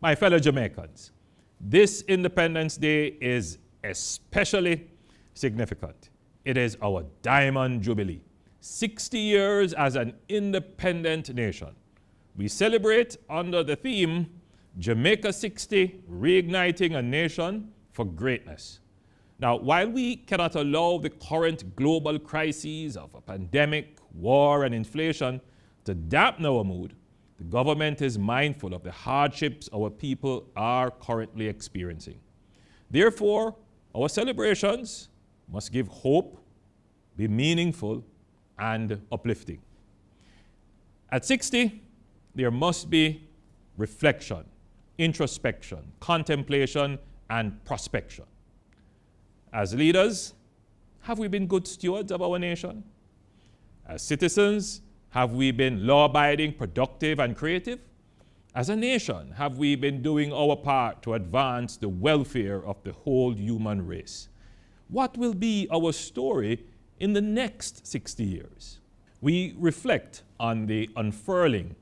My fellow Jamaicans, this Independence Day is especially significant. It is our Diamond Jubilee, 60 years as an independent nation. We celebrate under the theme, Jamaica 60, Reigniting a Nation for Greatness. Now, while we cannot allow the current global crises of a pandemic, war, and inflation to dampen our mood, the government is mindful of the hardships our people are currently experiencing. Therefore, our celebrations must give hope, be meaningful, and uplifting. At 60, there must be reflection, introspection, contemplation, and prospection. As leaders, have we been good stewards of our nation? As citizens, have we been law-abiding, productive, and creative? As a nation, have we been doing our part to advance the welfare of the whole human race? What will be our story in the next 60 years? We reflect on the unfurling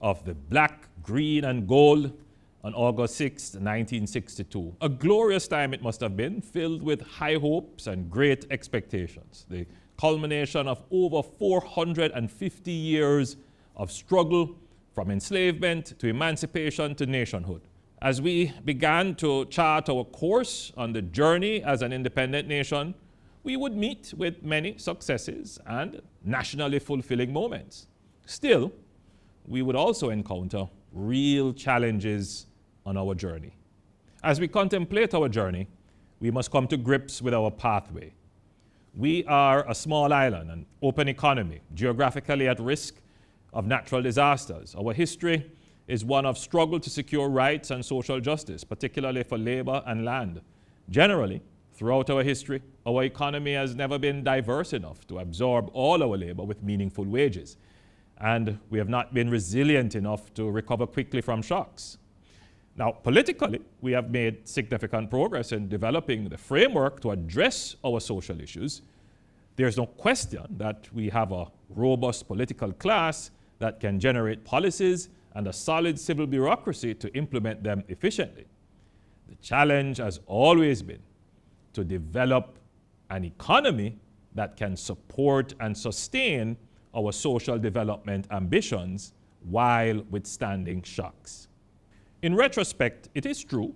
of the black, green, and gold on August 6, 1962. A glorious time it must have been, filled with high hopes and great expectations. The culmination of over 450 years of struggle, from enslavement to emancipation to nationhood. As we began to chart our course on the journey as an independent nation, we would meet with many successes and nationally fulfilling moments. Still, we would also encounter real challenges on our journey. As we contemplate our journey, we must come to grips with our pathway. We are a small island, an open economy, geographically at risk of natural disasters. Our history is one of struggle to secure rights and social justice, particularly for labor and land. Generally, throughout our history, our economy has never been diverse enough to absorb all our labor with meaningful wages. And we have not been resilient enough to recover quickly from shocks. Now, politically, we have made significant progress in developing the framework to address our social issues. There's no question that we have a robust political class that can generate policies and a solid civil bureaucracy to implement them efficiently. The challenge has always been to develop an economy that can support and sustain our social development ambitions while withstanding shocks. In retrospect, it is true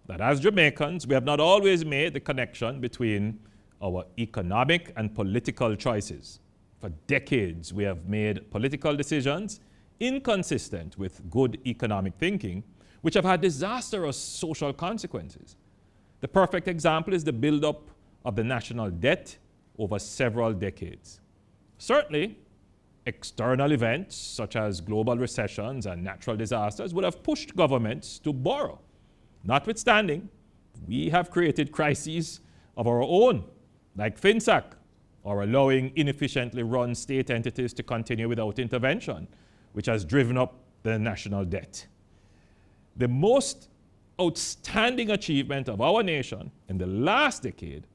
that as Jamaicans, we have not always made the connection between our economic and political choices. For decades, we have made political decisions inconsistent with good economic thinking, which have had disastrous social consequences. The perfect example is the buildup of the national debt over several decades. Certainly, external events such as global recessions and natural disasters would have pushed governments to borrow. Notwithstanding, we have created crises of our own, like FinSAC, or allowing inefficiently run state entities to continue without intervention, which has driven up the national debt. The most outstanding achievement of our nation in the last decade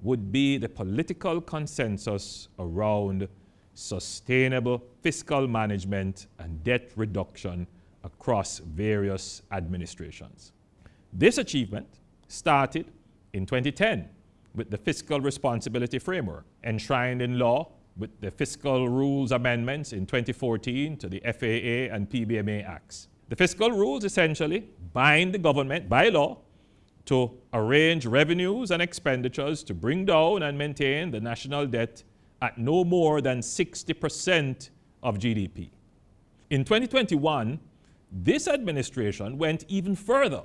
would be the political consensus around sustainable fiscal management and debt reduction across various administrations. This achievement started in 2010 with the Fiscal Responsibility Framework, enshrined in law with the Fiscal Rules Amendments in 2014 to the FAA and PBMA Acts. The fiscal rules essentially bind the government by law to arrange revenues and expenditures to bring down and maintain the national debt at no more than 60% of GDP. In 2021, this administration went even further,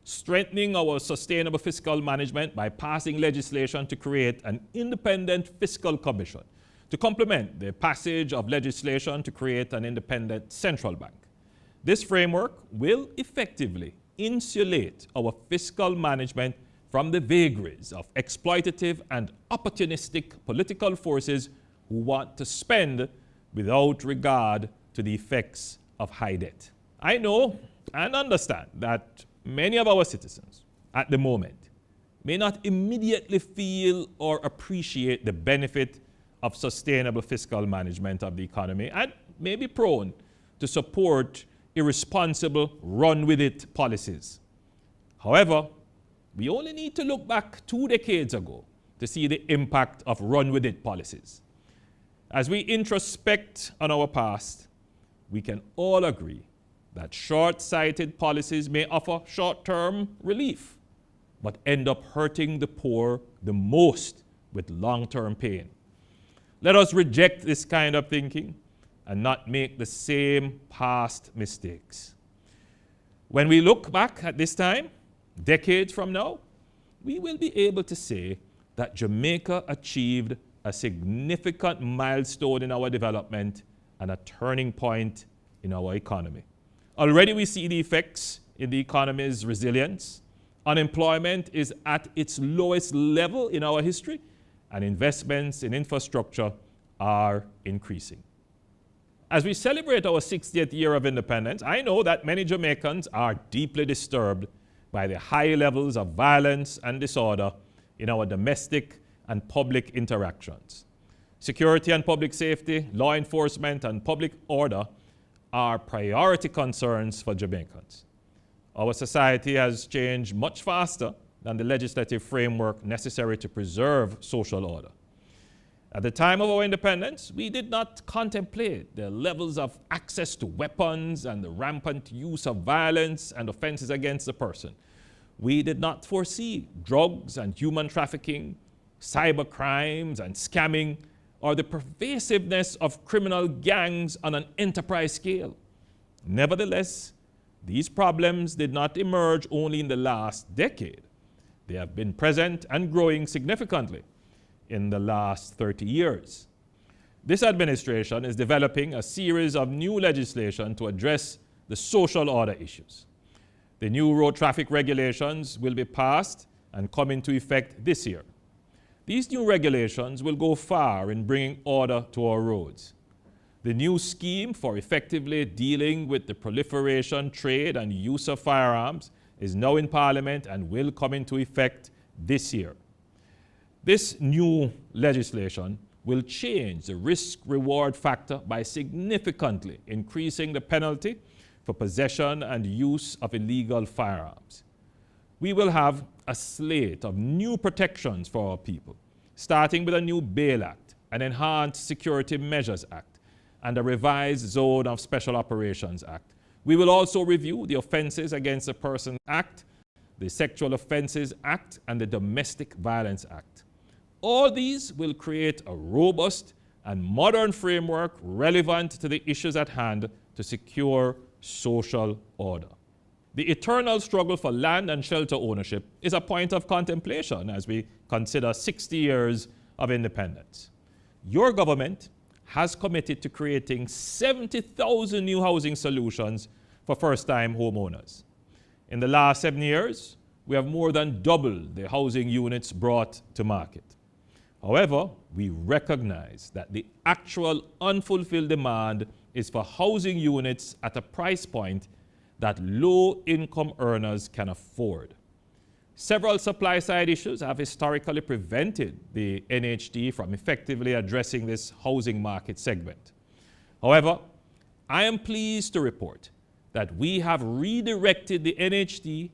strengthening our sustainable fiscal management by passing legislation to create an independent fiscal commission to complement the passage of legislation to create an independent central bank. This framework will effectively insulate our fiscal management from the vagaries of exploitative and opportunistic political forces who want to spend without regard to the effects of high debt. I know and understand that many of our citizens at the moment may not immediately feel or appreciate the benefit of sustainable fiscal management of the economy and may be prone to support irresponsible run-with-it policies. However, we only need to look back 2 decades ago to see the impact of run-with-it policies. As we introspect on our past, we can all agree that short-sighted policies may offer short-term relief, but end up hurting the poor the most with long-term pain. Let us reject this kind of thinking and not make the same past mistakes. When we look back at this time, decades from now, we will be able to say that Jamaica achieved a significant milestone in our development and a turning point in our economy. Already we see the effects in the economy's resilience. Unemployment is at its lowest level in our history, and investments in infrastructure are increasing. As we celebrate our 60th year of independence, I know that many Jamaicans are deeply disturbed by the high levels of violence and disorder in our domestic and public interactions. Security and public safety, law enforcement, and public order are priority concerns for Jamaicans. Our society has changed much faster than the legislative framework necessary to preserve social order. At the time of our independence, we did not contemplate the levels of access to weapons and the rampant use of violence and offenses against the person. We did not foresee drugs and human trafficking, cyber crimes and scamming, or the pervasiveness of criminal gangs on an enterprise scale. Nevertheless, these problems did not emerge only in the last decade. They have been present and growing significantly in the last 30 years. This administration is developing a series of new legislation to address the social order issues. The new road traffic regulations will be passed and come into effect this year. These new regulations will go far in bringing order to our roads. The new scheme for effectively dealing with the proliferation, trade, and use of firearms is now in Parliament and will come into effect this year. This new legislation will change the risk-reward factor by significantly increasing the penalty for possession and use of illegal firearms. We will have a slate of new protections for our people, starting with a new Bail Act, an Enhanced Security Measures Act, and a revised Zone of Special Operations Act. We will also review the Offences Against the Person Act, the Sexual Offences Act, and the Domestic Violence Act. All these will create a robust and modern framework relevant to the issues at hand to secure social order. The eternal struggle for land and shelter ownership is a point of contemplation as we consider 60 years of independence. Your government has committed to creating 70,000 new housing solutions for first-time homeowners. In the last 7 years, we have more than doubled the housing units brought to market. However, we recognize that the actual unfulfilled demand is for housing units at a price point that low-income earners can afford. Several supply-side issues have historically prevented the NHT from effectively addressing this housing market segment. However, I am pleased to report that we have redirected the NHT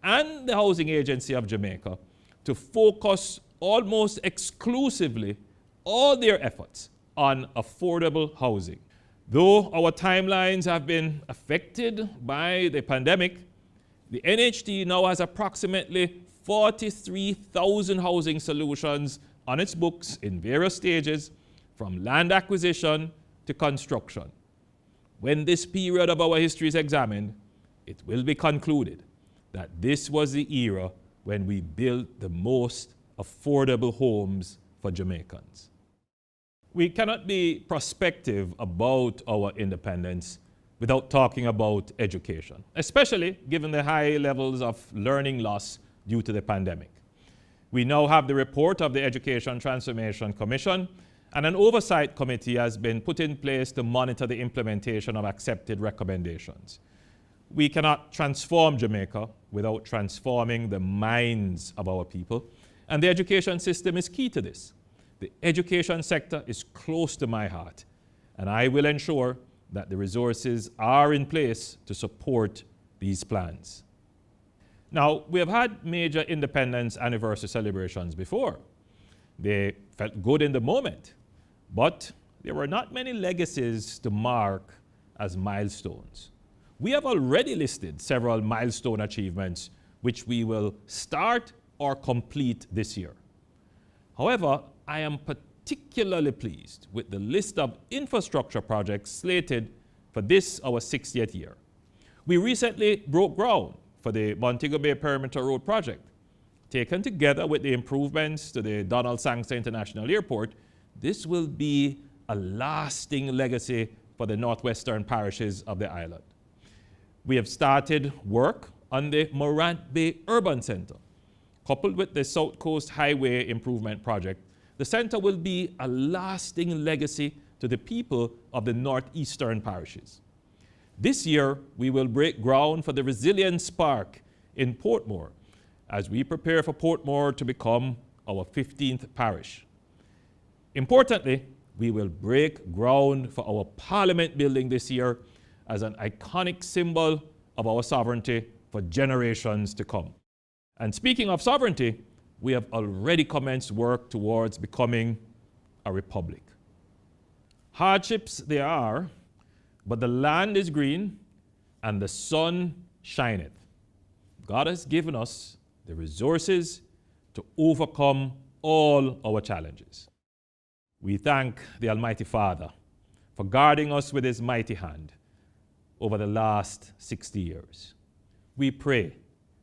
and the Housing Agency of Jamaica to focus almost exclusively all their efforts on affordable housing. Though our timelines have been affected by the pandemic, the NHT now has approximately 43,000 housing solutions on its books in various stages, from land acquisition to construction. When this period of our history is examined, it will be concluded that this was the era when we built the most affordable homes for Jamaicans. We cannot be prospective about our independence without talking about education, especially given the high levels of learning loss due to the pandemic. We now have the report of the Education Transformation Commission, and an oversight committee has been put in place to monitor the implementation of accepted recommendations. We cannot transform Jamaica without transforming the minds of our people, and the education system is key to this. The education sector is close to my heart, and I will ensure that the resources are in place to support these plans. Now, we have had major independence anniversary celebrations before. They felt good in the moment, but there were not many legacies to mark as milestones. We have already listed several milestone achievements which we will start or complete this year. However, I am particularly pleased with the list of infrastructure projects slated for this, our 60th year. We recently broke ground for the Montego Bay Perimeter Road project. Taken together with the improvements to the Donald Sangster International Airport, this will be a lasting legacy for the northwestern parishes of the island. We have started work on the Morant Bay Urban Center. Coupled with the South Coast Highway Improvement Project, the center will be a lasting legacy to the people of the northeastern parishes. This year, we will break ground for the Resilience Park in Portmore as we prepare for Portmore to become our 15th parish. Importantly, we will break ground for our Parliament building this year as an iconic symbol of our sovereignty for generations to come. And speaking of sovereignty, we have already commenced work towards becoming a republic. Hardships there are, but the land is green and the sun shineth. God has given us the resources to overcome all our challenges. We thank the Almighty Father for guarding us with his mighty hand over the last 60 years. We pray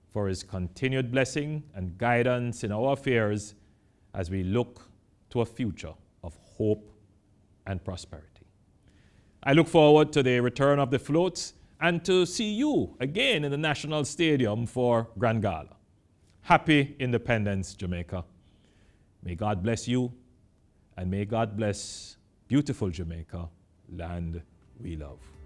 for his continued blessing and guidance in our affairs as we look to a future of hope and prosperity. I look forward to the return of the floats and to see you again in the National Stadium for Grand Gala. Happy Independence, Jamaica. May God bless you, and may God bless beautiful Jamaica, land we love.